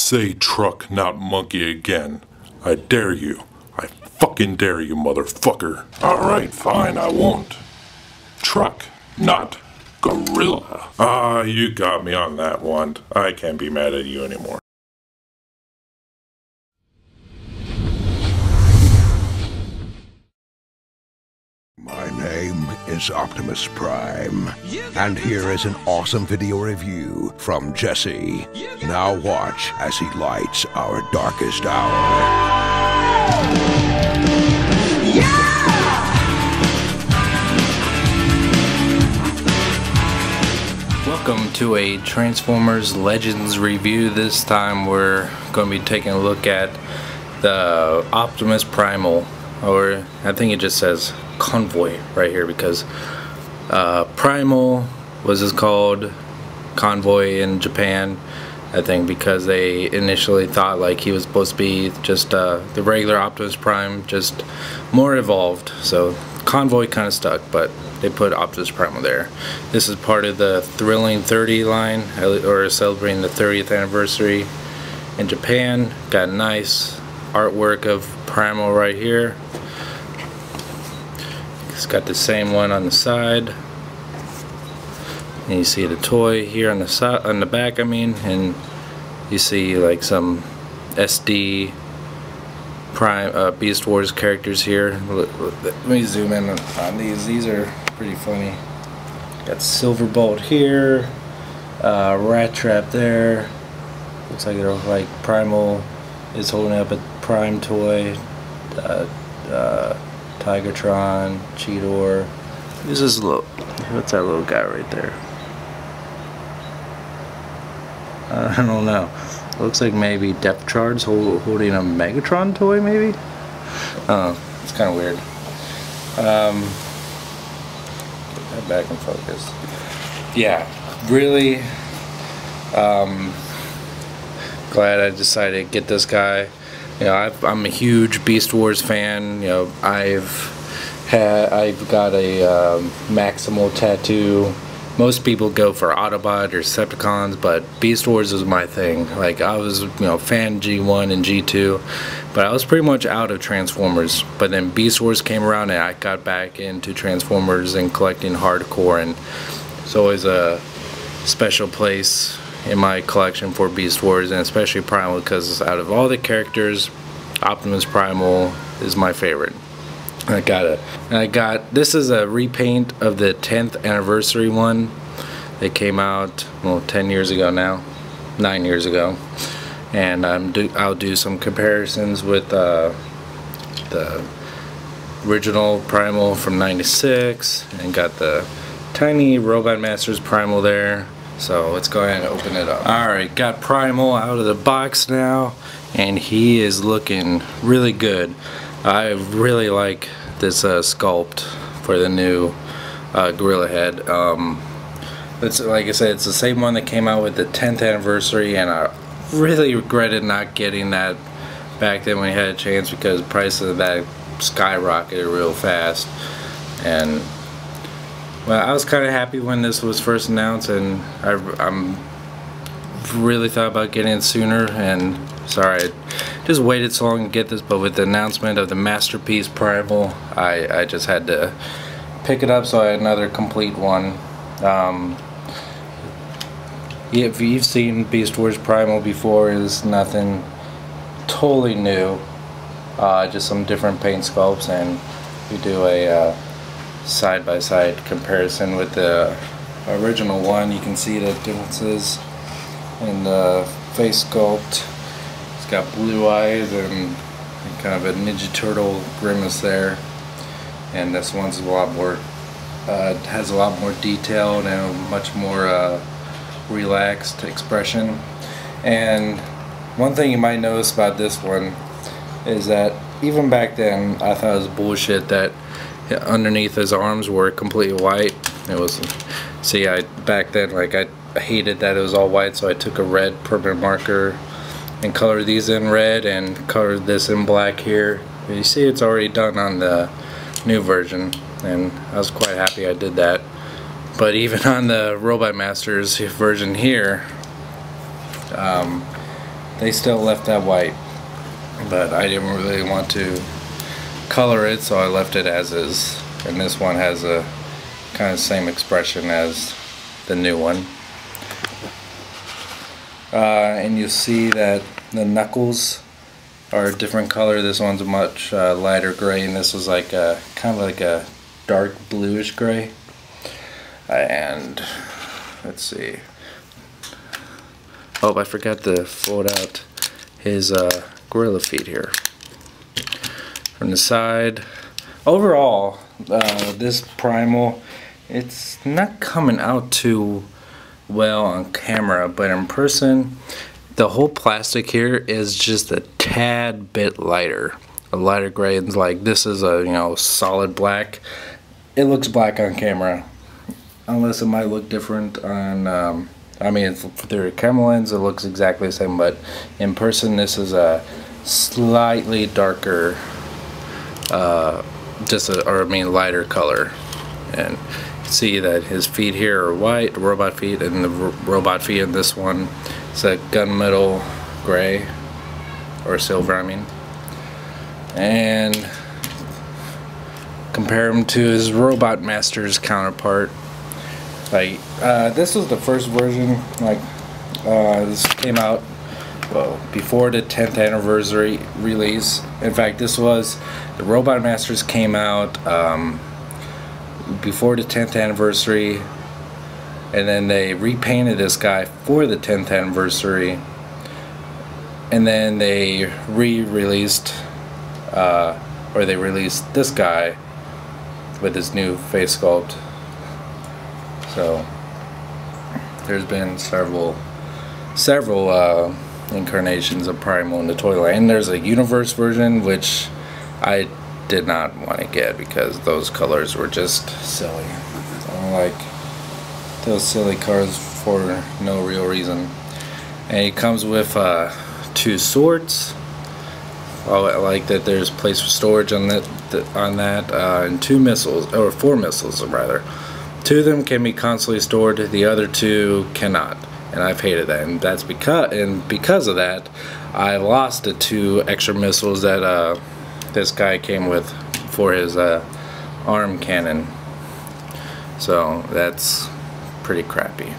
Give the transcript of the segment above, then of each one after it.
Say truck, not monkey again. I dare you. I fucking dare you, motherfucker. Alright, fine, I won't. Truck, not gorilla. Ah, you got me on that one. I can't be mad at you anymore. My name is Optimus Prime, and here is an awesome video review from Jesse. Now watch as he lights our darkest hour. Welcome to a Transformers Legends review. This time we're going to be taking a look at the Optimus Primal, or I think it just says Convoy right here, because Primal was just called Convoy in Japan, I think, because they initially thought like he was supposed to be just the regular Optimus Prime, just more evolved. So Convoy kind of stuck, but they put Optimus Primal there. This is part of the Thrilling 30 line, or celebrating the 30th anniversary in Japan. Got nice artwork of Primal right here. It's got the same one on the side, and you see the toy here on the side, on the back, I mean, and you see like some SD Prime Beast Wars characters here. Let me zoom in on these. These are pretty funny. Got Silverbolt here, Rat Trap there. Looks like they're like Primal is holding up a Prime toy. Tigertron, Cheetor. This is little. What's that little guy right there? I don't know. Looks like maybe Depth Charge holding a Megatron toy, maybe. It's kind of weird. Get that back in focus. Yeah, really. Glad I decided to get this guy. You know, I'm a huge Beast Wars fan. You know, I've got a Maximal tattoo. Most people go for Autobot or Decepticons, but Beast Wars is my thing. Like, I was, you know, fan G1 and G2, but I was pretty much out of Transformers. But then Beast Wars came around, and I got back into Transformers and collecting hardcore, and it's always a special place in my collection for Beast Wars, and especially Primal, because out of all the characters, Optimus Primal is my favorite. This is a repaint of the 10th anniversary one. It came out, well, 10 years ago now, 9 years ago, and I'll do some comparisons with the original Primal from '96, and got the tiny Robot Masters Primal there. So let's go ahead and open it up. Alright, got Primal out of the box now, and he is looking really good. I really like this sculpt for the new gorilla head. It's, like I said, it's the same one that came out with the 10th anniversary, and I really regretted not getting that back then when we had a chance, because the price of that skyrocketed real fast. And well, I was kind of happy when this was first announced, and I'm really thought about getting it sooner, and sorry I just waited so long to get this, but with the announcement of the Masterpiece Primal, I just had to pick it up, so I had another complete one. If you've seen Beast Wars Primal before, it's nothing totally new, just some different paint sculpts, and we do a side-by-side comparison with the original one. You can see the differences in the face sculpt. It's got blue eyes and kind of a Ninja Turtle grimace there, and this one's a lot more has a lot more detail and a much more relaxed expression. And one thing you might notice about this one is that even back then I thought it was bullshit that underneath his arms were completely white. It was, see, back then, like, I hated that it was all white, so I took a red permanent marker and colored these in red and colored this in black here. But you see, it's already done on the new version, and I was quite happy I did that. But even on the Robot Masters version here, they still left that white, but I didn't really want to color it, so I left it as is. And this one has a kind of same expression as the new one. And you see that the knuckles are a different color. This one's a much lighter gray, and this was like a kind of like a dark bluish gray. And let's see. Oh, I forgot to fold out his gorilla feet here. From the side, overall, this Primal, it's not coming out too well on camera, but in person, the whole plastic here is just a tad bit lighter, a lighter gray. It's like this is a, you know, solid black. It looks black on camera, unless it might look different on. I mean, through a camera lens, it looks exactly the same, but in person, this is a slightly darker, lighter color. And you see that his feet here are white, robot feet, and the robot feet in this one is a gunmetal gray, or silver, I mean. And compare him to his Robot Master's counterpart. Like, this was the first version, like, this came out, well, before the 10th anniversary release. In fact, this was, the Robot Masters came out before the 10th anniversary, and then they repainted this guy for the 10th anniversary, and then they re-released, or they released this guy with his new face sculpt. So there's been several incarnations of Primal in the toy line. And there's a universe version, which I did not want to get because those colors were just silly. I don't like those silly colors for no real reason. And it comes with 2 swords. Oh, I like that there's place for storage on that, and 2 missiles, or 4 missiles rather. 2 of them can be constantly stored, the other 2 cannot, and I've hated that. And that's because of that, I lost the 2 extra missiles that this guy came with for his arm cannon. So that's pretty crappy.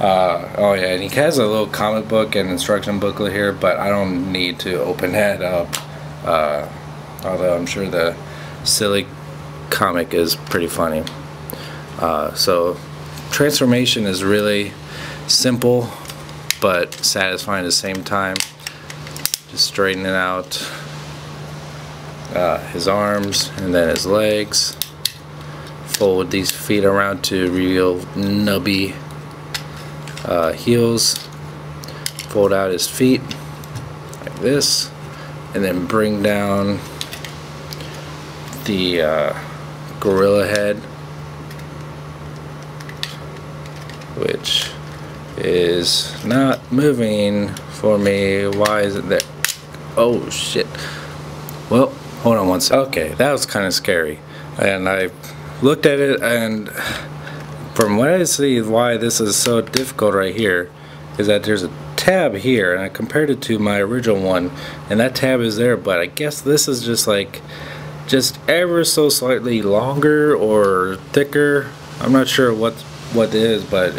Oh yeah, and he has a little comic book and instruction booklet here, but I don't need to open that up. Although I'm sure the silly comic is pretty funny. So transformation is really simple but satisfying at the same time. Just straightening out his arms and then his legs. Fold these feet around to reveal nubby heels. Fold out his feet like this, and then bring down the gorilla head, which is not moving for me. Why is it there? Oh shit. Well, hold on one second. Okay, that was kind of scary. And I looked at it, and from what I see, why this is so difficult right here is that there's a tab here, and I compared it to my original one, and that tab is there, but I guess this is just ever so slightly longer or thicker. I'm not sure what it is, but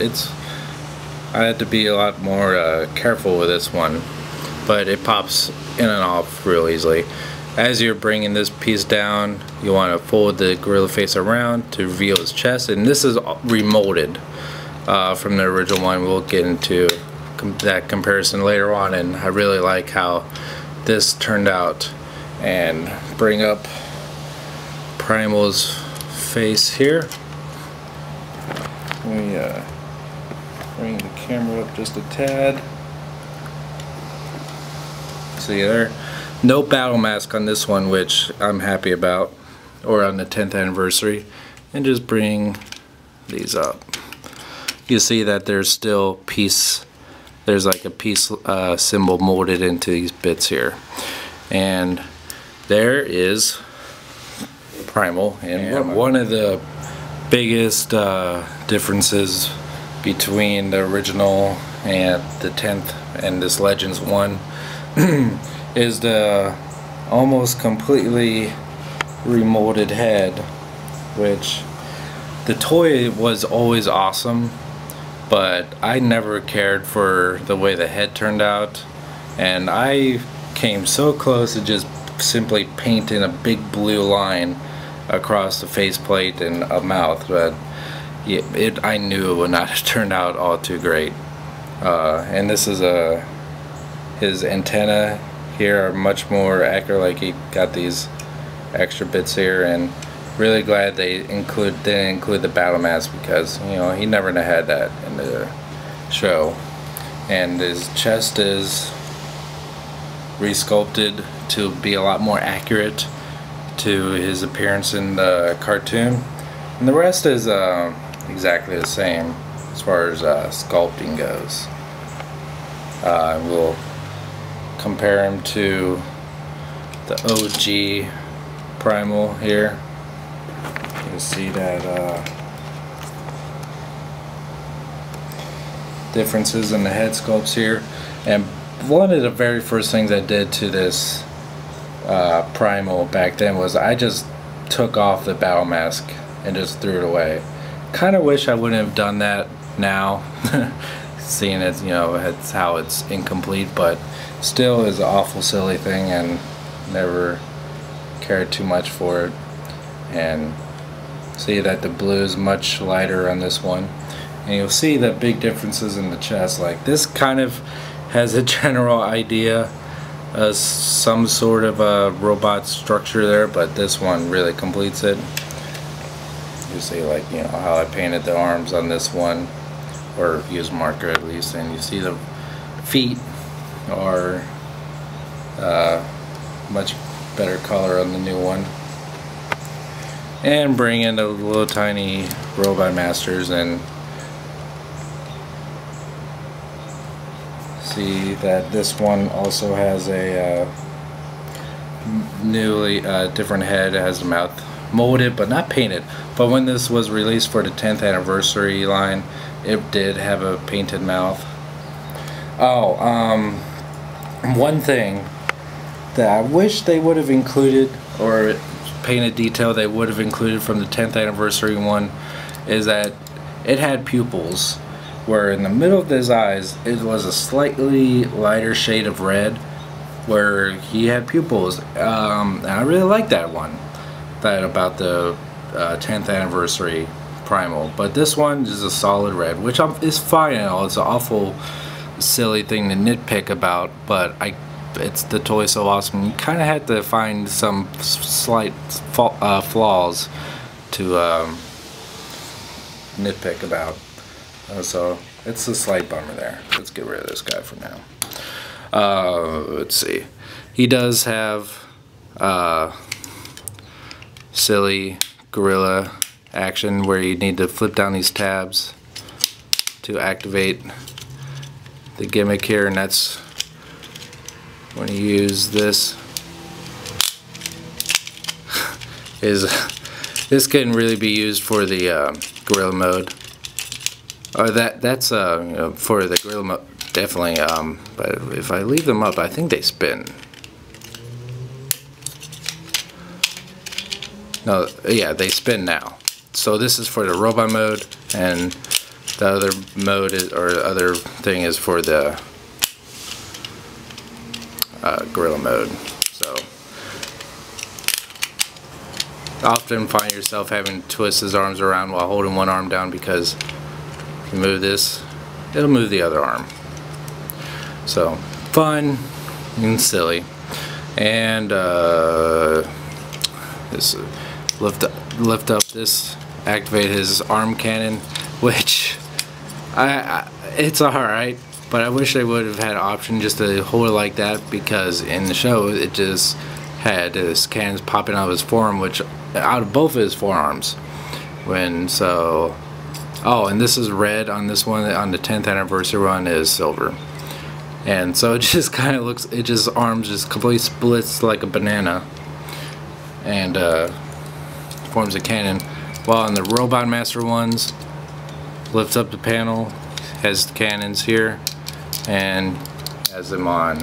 I had to be a lot more careful with this one, but it pops in and off real easily. As you're bringing this piece down, you want to fold the gorilla face around to reveal his chest, and this is remolded from the original one. We'll get into that comparison later on, and I really like how this turned out. And bring up Primal's face here. Let me bring the camera up just a tad. See there? No battle mask on this one, which I'm happy about, or on the 10th anniversary. And just bring these up. You see that there's still there's like a peace symbol molded into these bits here. And there is Primal. And one of the biggest differences between the original and the 10th and this Legends one is the almost completely remolded head, which the toy was always awesome, but I never cared for the way the head turned out, and I came so close to just simply painting a big blue line across the faceplate and a mouth, but I knew it would not have turned out all too great. And this is his antenna here are much more accurate, like he got these extra bits here, and really glad they didn't include the battle mask, because you know he never had that in the show. And his chest is resculpted to be a lot more accurate to his appearance in the cartoon, and the rest is exactly the same as far as sculpting goes. We'll compare him to the OG Primal here. You see that differences in the head sculpts here. And one of the very first things I did to this Primal back then was I just took off the battle mask and just threw it away. Kind of wish I wouldn't have done that now, seeing it, you know, it's how it's incomplete, but still is an awful silly thing, and never cared too much for it. And see that the blue is much lighter on this one, and you'll see the big differences in the chest. Like this kind of has a general idea of some sort of a robot structure there, but this one really completes it. You see, like, you know, how I painted the arms on this one, or used marker at least, and you see the feet are much better color on the new one. And bring in the little tiny robot masters and see that this one also has a newly different head. It has the mouth molded but not painted, but when this was released for the 10th anniversary line, it did have a painted mouth. Oh, one thing that I wish they would have included, or painted detail they would have included from the 10th anniversary one, is that it had pupils, where in the middle of his eyes it was a slightly lighter shade of red where he had pupils. And I really like that one, that about the 10th anniversary Primal. But this one is a solid red, which is fine and all. It's an awful silly thing to nitpick about, but it's the toy so awesome. You kind of had to find some slight flaws to nitpick about. So it's a slight bummer there. Let's get rid of this guy for now. Let's see. He does have silly gorilla action where you need to flip down these tabs to activate the gimmick here, and that's when you use this. This can really be used for the gorilla mode, or that's you know, for the gorilla mode definitely. But if I leave them up, I think they spin. No, yeah, they spin now. So this is for the robot mode, and the other mode is, or other thing is for the gorilla mode. So often find yourself having to twist his arms around while holding one arm down, because if you move this, it'll move the other arm. So fun and silly. And this lift up this, activate his arm cannon, which it's alright, but I wish they would have had an option just to hold it like that, because in the show it just had his cannons popping out of his forearm, which out of both of his forearms. Oh, and this is red on this one. On the 10th anniversary one is silver, and so it just kind of looks, it just arms just completely splits like a banana and forms a cannon. While in the Robot Master ones, lifts up the panel, has cannons here, and has them on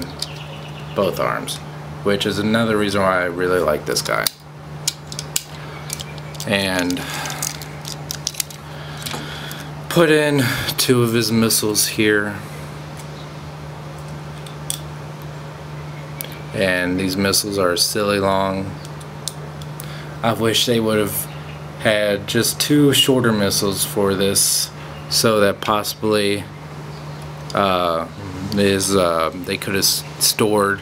both arms, which is another reason why I really like this guy. And put in 2 of his missiles here, and these missiles are silly long. I wish they would have had just 2 shorter missiles for this, so that possibly they could have stored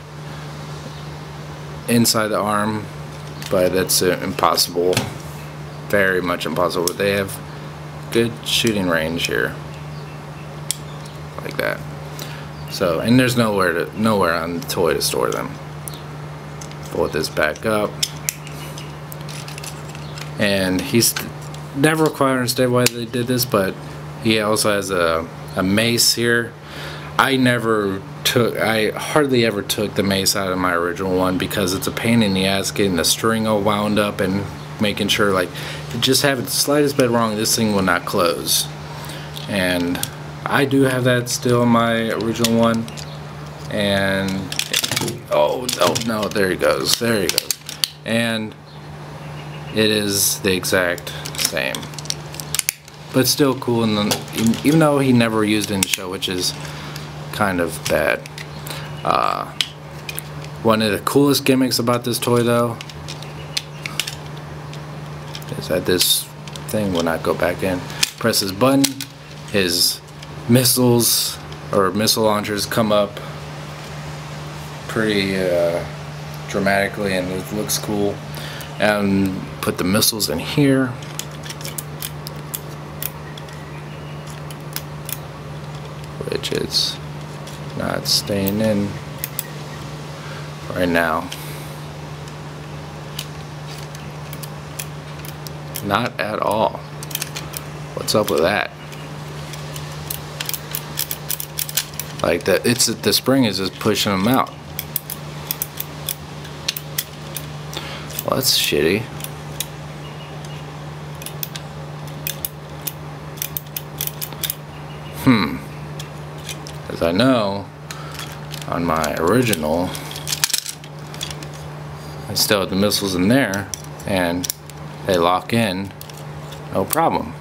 inside the arm, but that's impossible, very much impossible. They have good shooting range here, like that. So, and there's nowhere on the toy to store them. Pull this back up, and he's never quite understood why they did this, but he also has a mace here. I hardly ever took the mace out of my original one because it's a pain in the ass getting the string all wound up and making sure, like, just have it the slightest bit wrong, this thing will not close. And I do have that still in my original one, and oh no, there he goes, and it is the exact same, but still cool. And even though he never used it in the show, which is kind of bad. One of the coolest gimmicks about this toy, though, is that this thing will not go back in. Press this button, his missiles or missile launchers come up pretty dramatically, and it looks cool. And put the missiles in here. Which is not staying in right now. Not at all. What's up with that? Like that, the spring is just pushing them out. Well, that's shitty. As I know, on my original, I still have the missiles in there, and they lock in, no problem.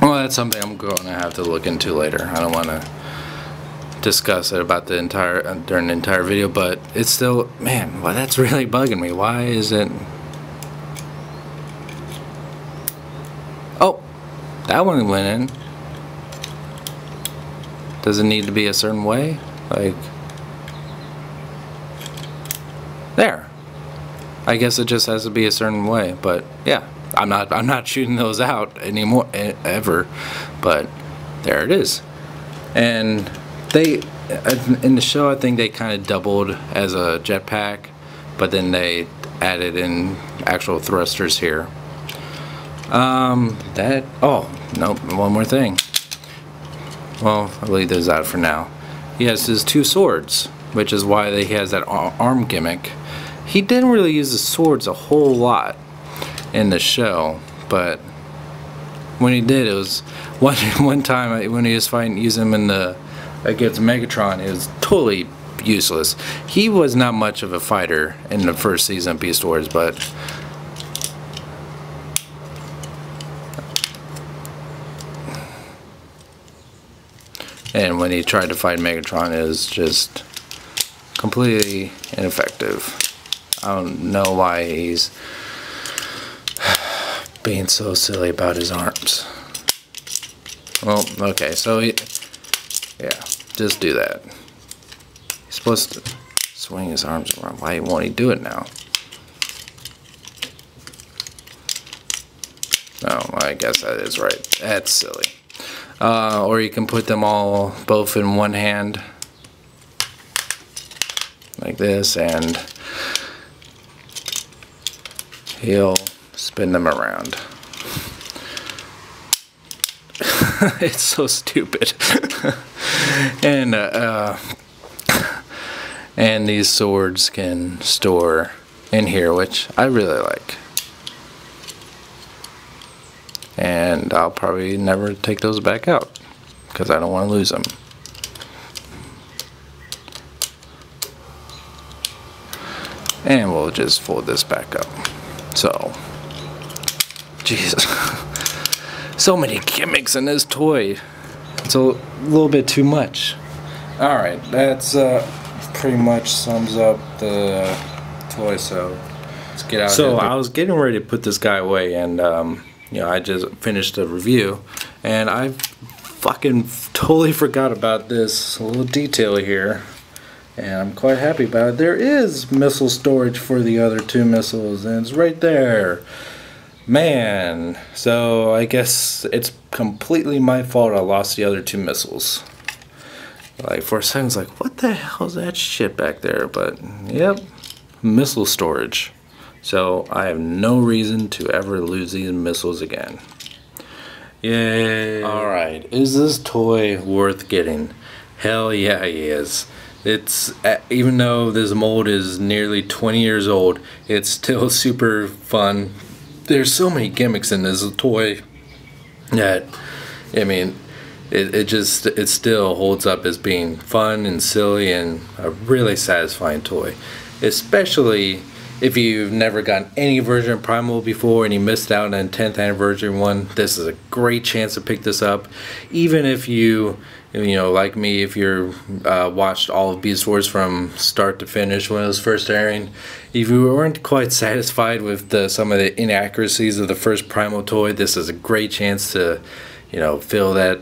Well, that's something I'm going to have to look into later. I don't want to discuss it about the during the entire video, but it's still, man, well, that's really bugging me. Why is it? Oh, that one went in. Does it need to be a certain way? Like, there. I guess it just has to be a certain way, but yeah, I'm not shooting those out anymore ever, but there it is. And they, in the show, I think they kind of doubled as a jetpack, but then they added in actual thrusters here. Oh, nope, one more thing. Well, I'll leave those out for now. He has his 2 swords, which is why he has that arm gimmick. He didn't really use the swords a whole lot in the show, but when he did, it was one time when he was using him in the against Megatron, it was totally useless. He was not much of a fighter in the first season of Beast Wars, but and when he tried to fight Megatron, it was just completely ineffective. I don't know why he's being so silly about his arms. Well, okay, so yeah, just do that. He's supposed to swing his arms around. Why won't he do it now? Oh, I guess that is right. That's silly. Or you can put them all both in one hand, like this, and he'll spin them around. It's so stupid. And these swords can store in here, which I really like. And I'll probably never take those back out because I don't want to lose them. And we'll just fold this back up. So, Jesus, so many gimmicks in this toy. It's a little bit too much. Alright, that's pretty much sums up the toy, so let's get out. So I was getting ready to put this guy away, and you know, I just finished a review, and I fucking totally forgot about this little detail here, and I'm quite happy about it. There is missile storage for the other two missiles, and it's right there. Man, so I guess it's completely my fault I lost the other two missiles. Like, for a second, I was like, what the hell is that shit back there? But, yep, missile storage. So, I have no reason to ever lose these missiles again. Yay. Alright, is this toy worth getting? Hell yeah, he is. It's, even though this mold is nearly 20 years old, it's still super fun. There's so many gimmicks in this toy that, I mean, it still holds up as being fun and silly and a really satisfying toy. Especially if you've never gotten any version of Primal before and you missed out on 10th anniversary one, this is a great chance to pick this up. Even if you know, like me, if you're watched all of Beast Wars from start to finish when it was first airing, if you weren't quite satisfied with some of the inaccuracies of the first Primal toy, this is a great chance to, you know, fill that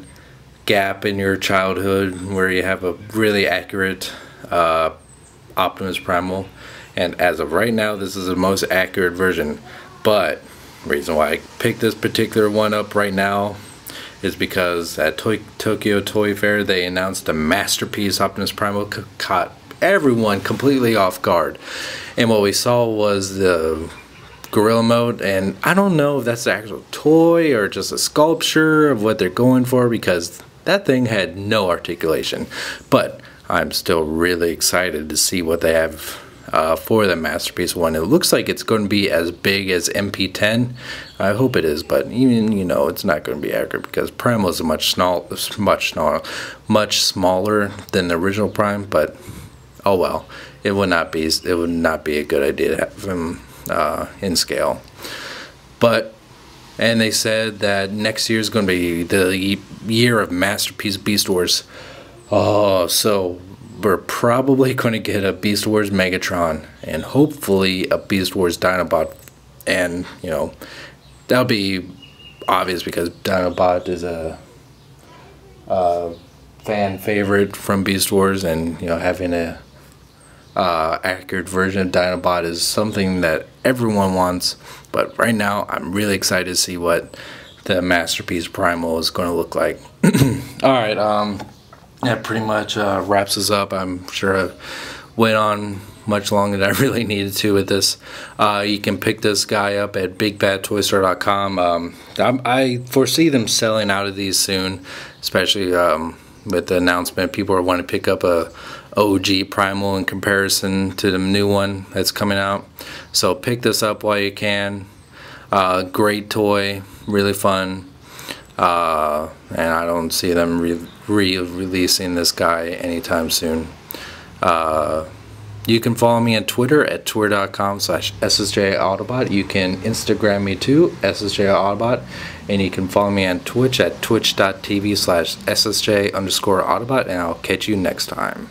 gap in your childhood where you have a really accurate Optimus Primal. And as of right now, this is the most accurate version. But the reason why I picked this particular one up right now is because at Tokyo Toy Fair they announced a masterpiece Optimus Primal, caught everyone completely off guard. And what we saw was the gorilla mode, and I don't know if that's the actual toy or just a sculpture of what they're going for, because that thing had no articulation. But I'm still really excited to see what they have for the masterpiece one. It looks like it's going to be as big as MP10. I hope it is, but even, you know, it's not going to be accurate because Primal is much smaller than the original Prime. But oh well, it would not be a good idea to have him in scale. But and they said that next year is going to be the year of Masterpiece Beast Wars. Oh, so we're probably going to get a Beast Wars Megatron and hopefully a Beast Wars Dinobot. And, you know, that'll be obvious because Dinobot is a fan favorite from Beast Wars, and, you know, having a accurate version of Dinobot is something that everyone wants. But right now, I'm really excited to see what the Masterpiece Primal is going to look like. Alright, that pretty much wraps us up. I'm sure I went on much longer than I really needed to with this. You can pick this guy up at bigbadtoystore.com. I foresee them selling out of these soon, especially with the announcement. People are wanting to pick up a OG Primal in comparison to the new one that's coming out. So pick this up while you can. Great toy, really fun. And I don't see them re-releasing this guy anytime soon. You can follow me on Twitter at twitter.com/SSJAutobot. You can Instagram me too, SSJAutobot. And you can follow me on Twitch at twitch.tv/SSJ_Autobot. And I'll catch you next time.